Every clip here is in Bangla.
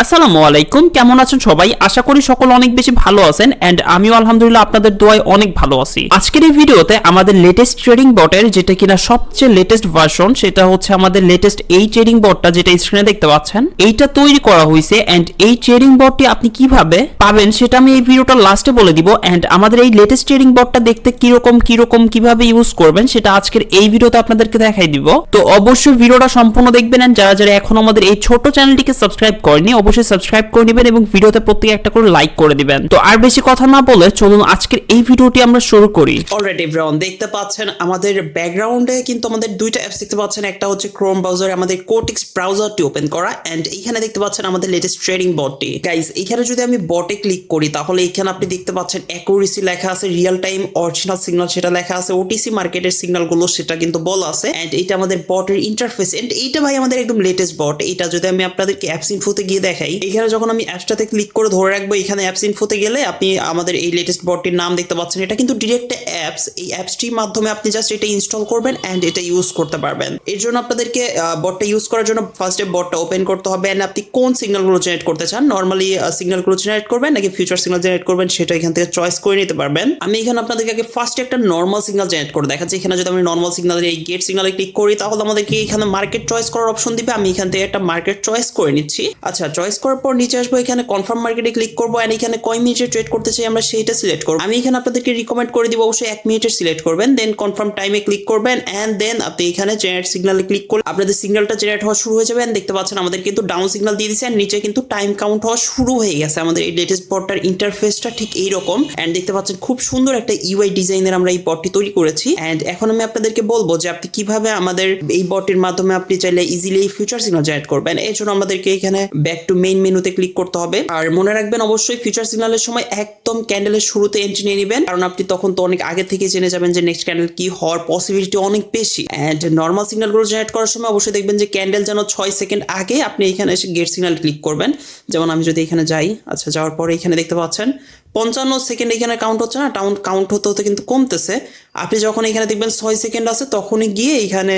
আসসালামু আলাইকুম, কেমন আছেন সবাই? আশা করি সকল অনেক বেশি ভালো আছেন এন্ড আমিও আলহামদুলিল্লাহ আপনাদের দোয়ায় অনেক ভালো আছি। আজকের এই ভিডিওতে আমাদের লেটেস্ট ট্রেডিং বটের যেটা কিনা সবচেয়ে লেটেস্ট ভার্সন, সেটা হচ্ছে আমাদের লেটেস্ট এই ট্রেডিং বটটা যেটা স্ক্রিনে দেখতে পাচ্ছেন, এইটা তৈরি করা হয়েছে এন্ড এই ট্রেডিং বটটি আপনি কিভাবে পাবেন সেটা আমি এই ভিডিওটা লাস্টে বলে দিব। এন্ড আমাদের এই লেটেস্ট ট্রেডিং বটটা দেখতে কিরকম কিভাবে ইউজ করবেন সেটা আজকের এই ভিডিওতে আপনাদেরকে দেখাই দিব। তো অবশ্যই ভিডিওটা সম্পূর্ণ দেখবেন এন্ড যারা যারা এখন আমাদের এই ছোট চ্যানেলটিকে সাবস্ক্রাইব করেনি অবশ্যই সাবস্ক্রাইব করে নেবেন এবং ভিডিওতে প্রত্যেকে একটা করে লাইক করে দিবেন। তো আর বেশি কথা না বলে চলুন আজকের এই ভিডিওটি আমরা শুরু করি। অলরাইট এভরিওয়ান, দেখতে পাচ্ছেন আমাদের ব্যাকগ্রাউন্ডে কিন্তু আমাদের দুইটা অ্যাপস দেখতে পাচ্ছেন। একটা হচ্ছে ক্রোম ব্রাউজারে আমাদের কোর্টেক্স ব্রাউজারটি ওপেন করা এন্ড এইখানে দেখতে পাচ্ছেন আমাদের লেটেস্ট ট্রেডিং বটটি। গাইস, এইখানে যদি আমি বটে ক্লিক করি তাহলে এখানে আপনি দেখতে পাচ্ছেন অ্যাকুরেসি লেখা আছে, রিয়েল টাইম অরিজিনাল সিগন্যাল সেটা লেখা আছে, ওটিসি মার্কেটের সিগন্যালগুলো সেটা কিন্তু বলা আছে এন্ড এইটা আমাদের বটের ইন্টারফেস এন্ড এইটা ভাই আমাদের একদম লেটেস্ট বট। এটা যদি আমি আপনাদেরকে অ্যাপস ইনফোতে গিয়ে দেখাই, এখানে যখন আমি অ্যাপসটাতে ক্লিক করে ধরে রাখবো, এখানে অ্যাপস ইনফোতে গেলে আপনি আমাদের এই লেটেস্ট বটটির নাম দেখতে পাচ্ছেন। এটা কিন্তু ডিরেক্ট অ্যাপস, এই অ্যাপসটির মাধ্যমে আপনি জাস্ট এটা ইনস্টল করবেন এন্ড এটা ইউজ করতে পারবেন। এর জন্য আপনাদেরকে বটটা ইউজ করার জন্য ফার্স্টে বটটা ওপেন করতে হবে এন্ড আপনি কোন সিগন্যালগুলো জেনারেট করতে চান, নরমালি সিগন্যালগুলো জেনারেট করবেন নাকি ফিউচার সিগন্যাল জেনারেট করবেন সেটা এখান থেকে চয়েস করে নিতে পারবেন। আমি এখানে আপনাদেরকে আগে ফার্স্টে একটা নরমাল সিগন্যাল জেনারেট করে দেখাচ্ছি। এখানে যদি আমি নরমাল সিগন্যালের এই গেট সিগন্যালে ক্লিক করি তাহলে আমাদেরকে এখানে মার্কেট চয়েস করার অপশন দিবে। আমি এখান থেকে একটা মার্কেট চয়েস করে নিচ্ছি। আচ্ছা, চয়েস করার পর নিচে আসবো, এখানে কনফার্ম মার্কেটে ক্লিক করবো এন্ড এখানে কয় মিনিটে ট্রেড করতে চাই আমরা সেইটা সিলেক্ট করবো। আমি এখানে আপনাদেরকে রিকমেন্ড করে দিব অবশ্যই 1 মিনিটের সিলেক্ট করবেন, দেন কনফার্ম টাইমে ক্লিক করবেন এন্ড দেন আপনি এখানে জেনারেট সিগন্যালে ক্লিক করলে আপনাদের সিগন্যালটা জেনারেট হওয়া শুরু হয়ে যাবে এন্ড দেখতে পাচ্ছেন আমাদের কিন্তু ডাউন সিগন্যাল দিয়ে দিয়েছে এন্ড নিচে কিন্তু টাইম কাউন্ট হওয়া শুরু হয়ে গেছে। আমাদের এই লেটেস্ট বটটার ইন্টারফেসটা ঠিক এইরকম এন্ড দেখতে পাচ্ছেন খুব সুন্দর একটা ইউআই ডিজাইনের আমরা এই বটটি তৈরি করেছি এন্ড এখন আমি আপনাদেরকে বলবো যে আপনি কিভাবে আমাদের এই বটের মাধ্যমে আপনি চাইলে ইজিলি ফিউচার সিগন্যাল জেনারেট করবেন। এর জন্য আমাদেরকে এখানে ব্যাক টু মেইন মেনুতে ক্লিক করতে হবে আর মনে রাখবেন অবশ্যই ফিউচার সিগন্যালের সময় একদম ক্যান্ডেলের শুরুতে এন্ট্রি নিয়ে নেবেন, কারণ আপনি তখন তো অনেক আগে থেকে জেনে যাবেন যে নেক্সট ক্যান্ডেল কি হওয়ার পসিবিলিটি অনেক বেশি। এন্ড নরমাল সিগন্যালগুলো জেনারেট করার সময় অবশ্যই দেখবেন যে ক্যান্ডেল যেন 6 সেকেন্ড আগে আপনি এখানে এসে গেট সিগন্যাল ক্লিক করবেন। যেমন আমি যদি এখানে যাই, আচ্ছা যাওয়ার পরে এখানে দেখতে পাচ্ছেন 55 সেকেন্ড এখানে কাউন্ট হচ্ছে না, কাউন্ট হতে হতে কিন্তু কমতেছে। আপনি যখন এখানে দেখবেন 6 সেকেন্ড আছে তখনই গিয়ে এখানে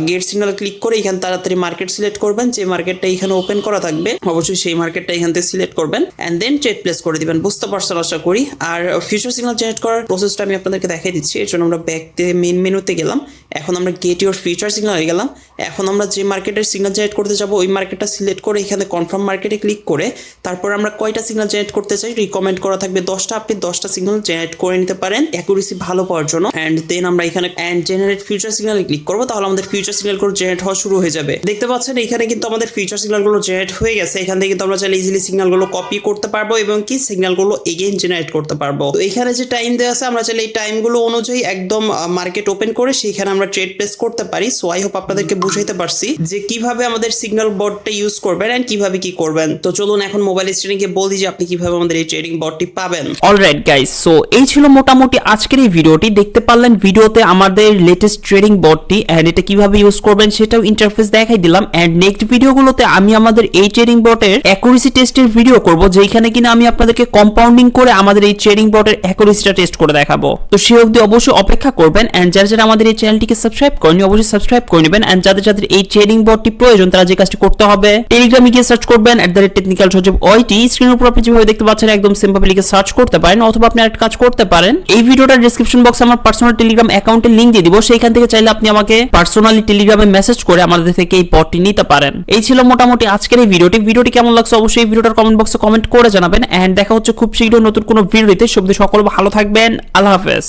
গেট সিগন্যাল ক্লিক করে এখানে তাড়াতাড়ি মার্কেট সিলেক্ট করবেন, যে মার্কেটটা এখানে ওপেন করা থাকবে অবশ্যই সেই মার্কেটটা এখান থেকে সিলেক্ট করবেন এন্ড দেন ট্রেড প্লেস করে দিবেন। বুঝতে পারছেন আশা করি। আর ফিউচার সিগন্যাল জেনারেট করার প্রসেসটা আমি আপনাদেরকে দেখাই দিচ্ছি। এর জন্য আমরা ব্যাক থেকে মেইন মেনুতে গেলাম, এখন আমরা গেট ইউর ফিউচার সিগন্যালে গেলাম। এখন আমরা যে মার্কেটের সিগন্যাল জেনারেট করতে যাবো ওই মার্কেটটা সিলেক্ট করে এখানে কনফার্ম মার্কেটে ক্লিক করে তারপর আমরা কয়টা সিগন্যাল জেনারেট করতে চাই রিকমেন্ড করা থাকবে 10টা, আপনি 10টা সিগন্যাল জেনারেট করে নিতে পারেন অ্যাকুরেসি ভালো পাওয়ার জন্য এন্ড দেন আমরা এখানে এন্ড জেনারেট ফিউচার সিগন্যালে ক্লিক করবো, তাহলে আমাদের ফিউচার সিগন্যালগুলো জেনারেট হওয়া শুরু হয়ে যাবে। দেখতে পাচ্ছেন এখানে কিন্তু আমাদের ফিউচার সিগন্যালগুলো জেনারেট হয়ে গেছে। এখান থেকে কিন্তু আমরা চাইলে ইজিলি সিগন্যালগুলো কপি করতে পারবো এবং কি সিগন্যালগুলো এগেইন জেনারেট করতে পারবো। তো এখানে যে টাইম দেওয়া আছে আমরা চাইলে এই টাইমগুলো অনুযায়ী একদম মার্কেট ওপেন করে সেইখানে আমরা ট্রেড প্লেস করতে পারি। সো আই হোপ আপনাদেরকে বুঝাইতে পারছি যে কিভাবে আমাদের সিগন্যাল বটটা ইউজ করবেন এন্ড কিভাবে কি করবেন। তো চলুন এখন মোবাইল স্ক্রিনে বলি যে আপনি কিভাবে আমাদের এই ট্রেডিং বটটি পাবেন। অলরাইট গাইস, সো এই ছিল মোটামুটি আজকের এই ভিডিওটি। দেখতে পারলেন ভিডিওতে আমাদের লেটেস্ট ট্রেডিং বটটি এন্ড এটা কিভাবে ইউজ করবেন সেটাও ইন্টারফেস দেখাই দিলাম এন্ড নেক্সট ভিডিওগুলোতে আমি আমাদের এই ট্রেডিং বটের অ্যাকুরেসি টেস্টের ভিডিও করব, যেখানে কিনা আমি আপনাদেরকে কম্পাউন্ডিং করে আমাদের এই ট্রেডিং বটের অ্যাকুরেসিটা টেস্ট করে দেখাবো। তো সেই অবধি অবশ্যই অপেক্ষা করবেন এন্ড যারা যারা আমাদের এই চ্যানেলটিকে সাবস্ক্রাইব করেনি অবশ্যই সাবস্ক্রাইব করে নেবেন এন্ড যাদের যাদের এই ট্রেডিং বটটি প্রয়োজন তারা যে কাজটি করতে হবে টেলিগ্রামে গিয়ে সার্চ করবেন @technical সজীব ওয়াইটি। স্ক্রিনের উপর আপনি যেভাবে দেখতে পাচ্ছেন একদম সিম্পলি লিখে সার্চ করতে পারেন, অথবা আপনি আরেকটা কাজ করতে পারেন, এই ভিডিওটার ডেসক্রিপশন বক্সে আমার পার্সোনাল টেলিগ্রাম অ্যাকাউন্টের লিংক দিয়ে দিব, সেইখান থেকে চাইলে আপনি আমাকে পার্সোনালি টেলিগ্রামে মেসেজ করে আমাদের থেকে এই বটটি নিতে পারেন। এই ছিল মোটামুটি আজকের এই ভিডিওটি কেমন লাগছে অবশ্যই এই ভিডিওটার কমেন্ট বক্সে কমেন্ট করে জানাবেন এন্ড দেখা হচ্ছে খুব শীঘ্রই নতুন কোনো ভিডিওতে। সকলে ভালো থাকবেন, আল্লাহ হাফেজ।